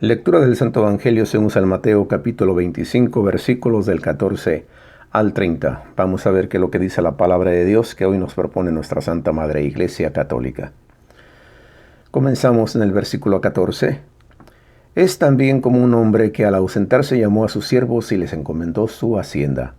Lectura del Santo Evangelio según San Mateo, capítulo 25, versículos del 14 al 30. Vamos a ver qué es lo que dice la palabra de Dios que hoy nos propone nuestra Santa Madre Iglesia Católica. Comenzamos en el versículo 14. Es también como un hombre que al ausentarse llamó a sus siervos y les encomendó su hacienda.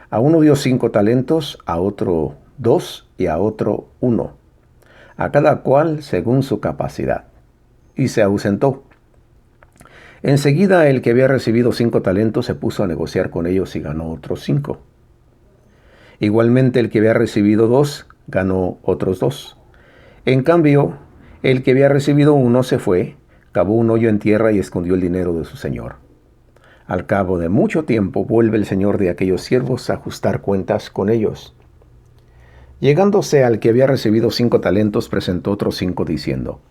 A uno dio 5 talentos, a otro 2 y a otro 1, a cada cual según su capacidad. Y se ausentó. Enseguida el que había recibido 5 talentos se puso a negociar con ellos y ganó otros 5. Igualmente el que había recibido 2 ganó otros 2. En cambio, el que había recibido 1 se fue, cavó un hoyo en tierra y escondió el dinero de su señor. Al cabo de mucho tiempo vuelve el señor de aquellos siervos a ajustar cuentas con ellos. Llegándose al que había recibido 5 talentos, presentó otros 5 diciendo: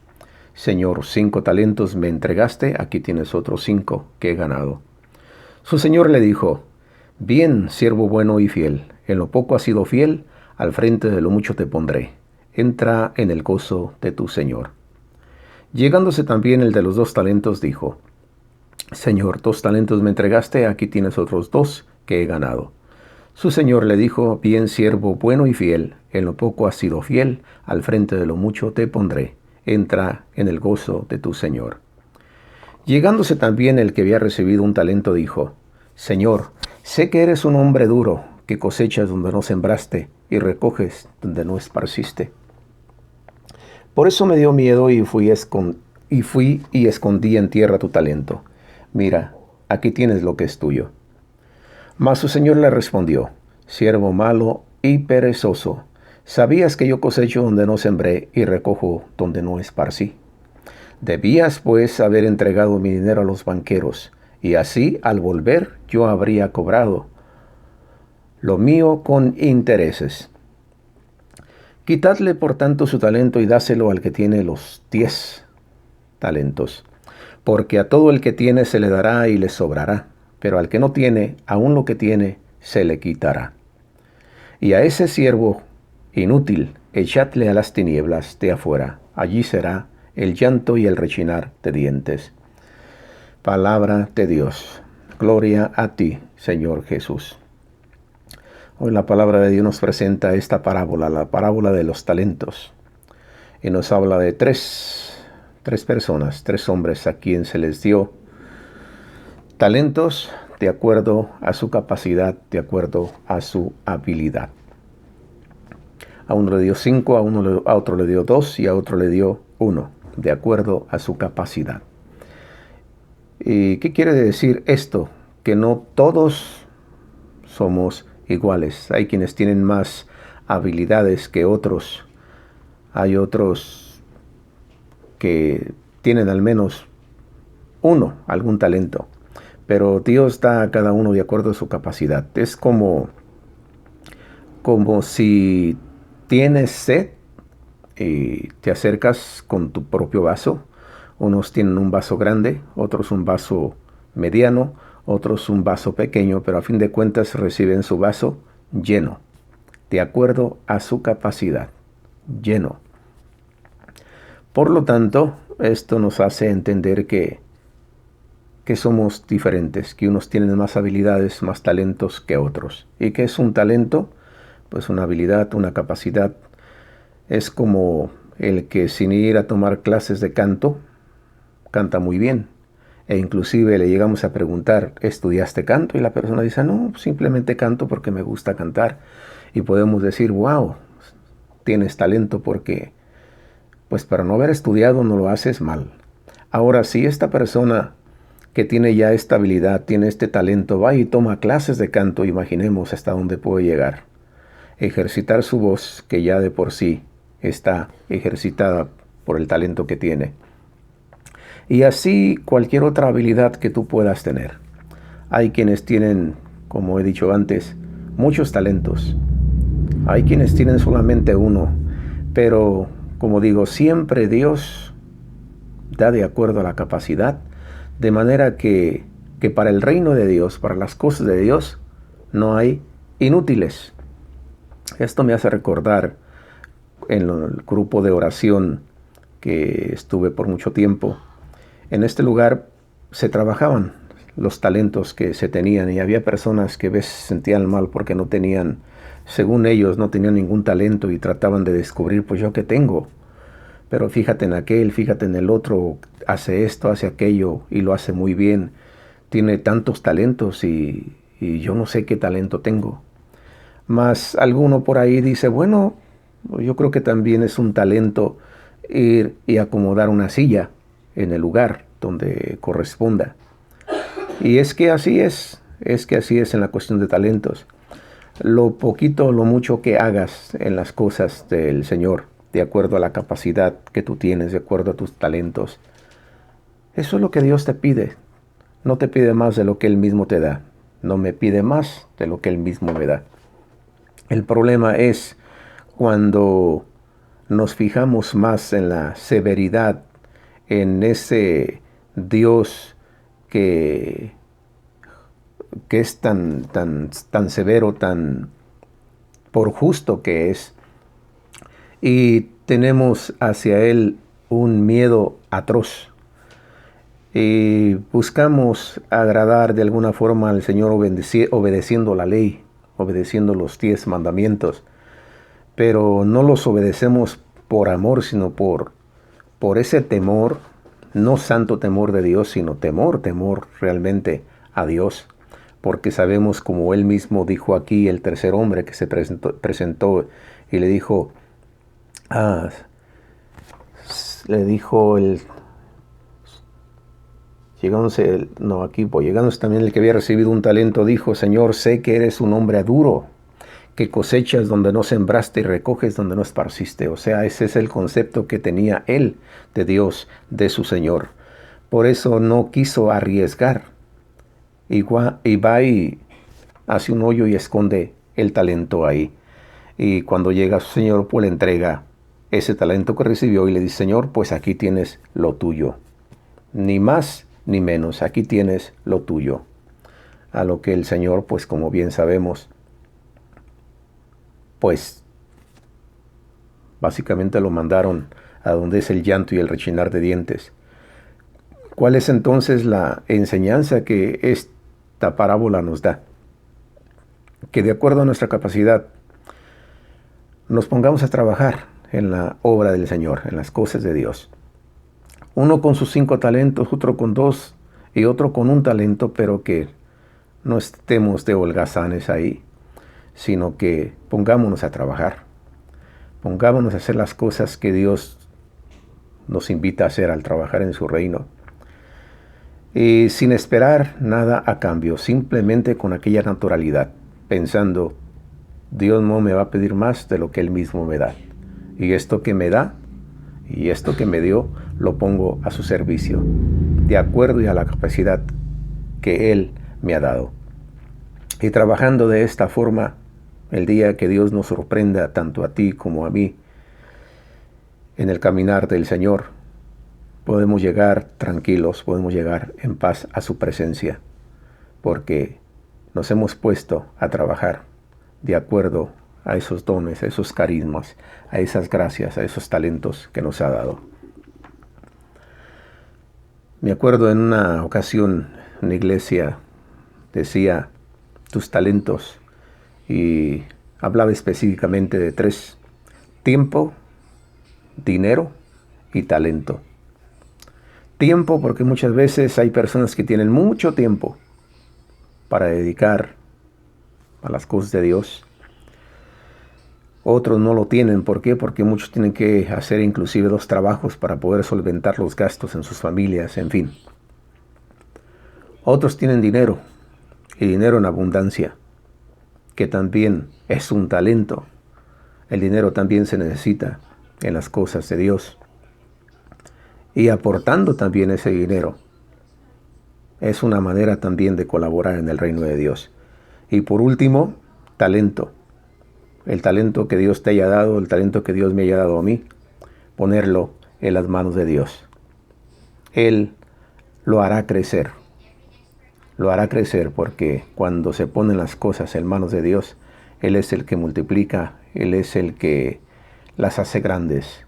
Señor, 5 talentos me entregaste, aquí tienes otros 5 que he ganado. Su señor le dijo: Bien, siervo bueno y fiel, en lo poco has sido fiel, al frente de lo mucho te pondré. Entra en el gozo de tu señor. Llegándose también el de los 2 talentos, dijo: Señor, 2 talentos me entregaste, aquí tienes otros 2 que he ganado. Su señor le dijo: Bien, siervo bueno y fiel, en lo poco has sido fiel, al frente de lo mucho te pondré. Entra en el gozo de tu señor. Llegándose también el que había recibido 1 talento, dijo: Señor, sé que eres un hombre duro, que cosechas donde no sembraste y recoges donde no esparciste. Por eso me dio miedo y fui y escondí en tierra tu talento. Mira, aquí tienes lo que es tuyo. Mas su señor le respondió: Siervo malo y perezoso, sabías que yo cosecho donde no sembré y recojo donde no esparcí. Debías, pues, haber entregado mi dinero a los banqueros, y así, al volver, yo habría cobrado lo mío con intereses. Quitadle, por tanto, su talento y dáselo al que tiene los 10 talentos. Porque a todo el que tiene se le dará y le sobrará, pero al que no tiene, aun lo que tiene, se le quitará. Y a ese siervo inútil, echadle a las tinieblas de afuera. Allí será el llanto y el rechinar de dientes. Palabra de Dios. Gloria a ti, Señor Jesús. Hoy la palabra de Dios nos presenta esta parábola, la parábola de los talentos. Y nos habla de tres personas, 3 hombres a quien se les dio talentos de acuerdo a su capacidad, de acuerdo a su habilidad. A uno le dio 5, a otro le dio 2 y a otro le dio 1, de acuerdo a su capacidad. ¿Y qué quiere decir esto? Que no todos somos iguales. Hay quienes tienen más habilidades que otros. Hay otros que tienen al menos algún talento. Pero Dios da a cada uno de acuerdo a su capacidad. Es como si tienes sed y te acercas con tu propio vaso. Unos tienen un vaso grande, otros un vaso mediano, otros un vaso pequeño, pero a fin de cuentas reciben su vaso lleno, de acuerdo a su capacidad, lleno. Por lo tanto, esto nos hace entender que somos diferentes, que unos tienen más habilidades, más talentos que otros. ¿Y qué es un talento? Pues una habilidad, una capacidad. Es como el que sin ir a tomar clases de canto, canta muy bien. E inclusive le llegamos a preguntar: ¿estudiaste canto? Y la persona dice: no, simplemente canto porque me gusta cantar. Y podemos decir: wow, tienes talento porque, pues para no haber estudiado no lo haces mal. Ahora, si esta persona que tiene ya esta habilidad, tiene este talento, va y toma clases de canto, imaginemos hasta dónde puede llegar. Ejercitar su voz, que ya de por sí está ejercitada por el talento que tiene. Y así cualquier otra habilidad que tú puedas tener. Hay quienes tienen, como he dicho antes, muchos talentos. Hay quienes tienen solamente 1. Pero, como digo, siempre Dios da de acuerdo a la capacidad. De manera que para el reino de Dios, para las cosas de Dios, no hay inútiles. Esto me hace recordar en el grupo de oración que estuve por mucho tiempo. En este lugar se trabajaban los talentos que se tenían, y había personas que a veces se sentían mal porque no tenían, según ellos, no tenían ningún talento, y trataban de descubrir, pues yo qué tengo. Pero fíjate en aquel, fíjate en el otro, hace esto, hace aquello y lo hace muy bien. Tiene tantos talentos y yo no sé qué talento tengo. Mas alguno por ahí dice, bueno, yo creo que también es un talento ir y acomodar una silla en el lugar donde corresponda. Y es que así es en la cuestión de talentos. Lo poquito o lo mucho que hagas en las cosas del Señor, de acuerdo a la capacidad que tú tienes, de acuerdo a tus talentos, eso es lo que Dios te pide. No te pide más de lo que Él mismo te da. No me pide más de lo que Él mismo me da. El problema es cuando nos fijamos más en la severidad, en ese Dios que, que es tan severo, tan por justo que es, y tenemos hacia Él un miedo atroz. Y buscamos agradar de alguna forma al Señor obedeciendo la ley, obedeciendo los 10 mandamientos, pero no los obedecemos por amor, sino por ese temor, no santo temor de Dios, sino temor realmente a Dios, porque sabemos, como Él mismo dijo aquí, el tercer hombre que se presentó y le dijo, le dijo llegándose también el que había recibido un talento, dijo, Señor, sé que eres un hombre duro, que cosechas donde no sembraste y recoges donde no esparciste. O sea, ese es el concepto que tenía él de Dios, de su Señor. Por eso no quiso arriesgar. Y va y hace un hoyo y esconde el talento ahí. Y cuando llega su Señor, pues le entrega ese talento que recibió y le dice, Señor, pues aquí tienes lo tuyo. Ni más ni menos, aquí tienes lo tuyo. A lo que el Señor, pues como bien sabemos, pues básicamente lo mandaron a donde es el llanto y el rechinar de dientes. ¿Cuál es entonces la enseñanza que esta parábola nos da? Que de acuerdo a nuestra capacidad nos pongamos a trabajar en la obra del Señor, en las cosas de Dios. Uno con sus 5 talentos, otro con 2 y otro con 1 talento, pero que no estemos de holgazanes ahí, sino que pongámonos a trabajar. Pongámonos a hacer las cosas que Dios nos invita a hacer al trabajar en su reino. Y sin esperar nada a cambio, simplemente con aquella naturalidad, pensando, Dios no me va a pedir más de lo que Él mismo me da. Y esto que me da, y esto que me dio, lo pongo a su servicio, de acuerdo y a la capacidad que Él me ha dado. Y trabajando de esta forma, el día que Dios nos sorprenda tanto a ti como a mí en el caminar del Señor, podemos llegar tranquilos, podemos llegar en paz a su presencia, porque nos hemos puesto a trabajar de acuerdo a esos dones, a esos carismas, a esas gracias, a esos talentos que nos ha dado. Me acuerdo en una ocasión en la iglesia decía tus talentos y hablaba específicamente de 3: tiempo, dinero y talento. Tiempo, porque muchas veces hay personas que tienen mucho tiempo para dedicar a las cosas de Dios. Otros no lo tienen. ¿Por qué? Porque muchos tienen que hacer inclusive 2 trabajos para poder solventar los gastos en sus familias, en fin. Otros tienen dinero, y dinero en abundancia, que también es un talento. El dinero también se necesita en las cosas de Dios. Y aportando también ese dinero es una manera también de colaborar en el reino de Dios. Y por último, talento. El talento que Dios te haya dado, el talento que Dios me haya dado a mí, ponerlo en las manos de Dios. Él lo hará crecer. Lo hará crecer porque cuando se ponen las cosas en manos de Dios, Él es el que multiplica, Él es el que las hace grandes.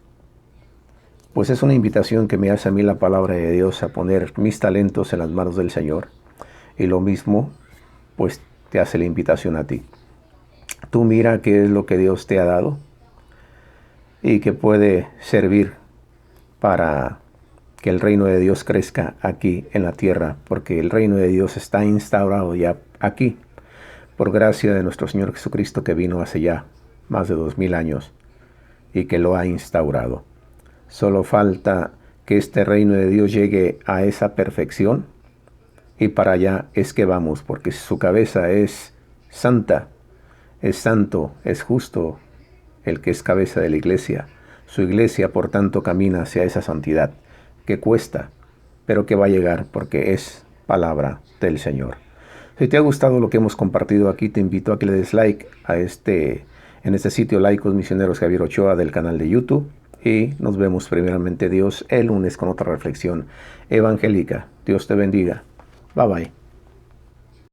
pues es una invitación que me hace a mí la palabra de Dios a poner mis talentos en las manos del Señor. Y lo mismo, pues te hace la invitación a ti. Tú mira qué es lo que Dios te ha dado y que puede servir para que el reino de Dios crezca aquí en la tierra, porque el reino de Dios está instaurado ya aquí, por gracia de nuestro Señor Jesucristo, que vino hace ya más de 2000 años y que lo ha instaurado. Solo falta que este reino de Dios llegue a esa perfección, y para allá es que vamos, porque su cabeza es santa, es santo, es justo el que es cabeza de la iglesia. Su iglesia, por tanto, camina hacia esa santidad que cuesta, pero que va a llegar porque es palabra del Señor. Si te ha gustado lo que hemos compartido aquí, te invito a que le des like a en este sitio Laicos Misioneros Javier Ochoa del canal de YouTube. Y nos vemos primeramente Dios el lunes con otra reflexión evangélica. Dios te bendiga. Bye bye.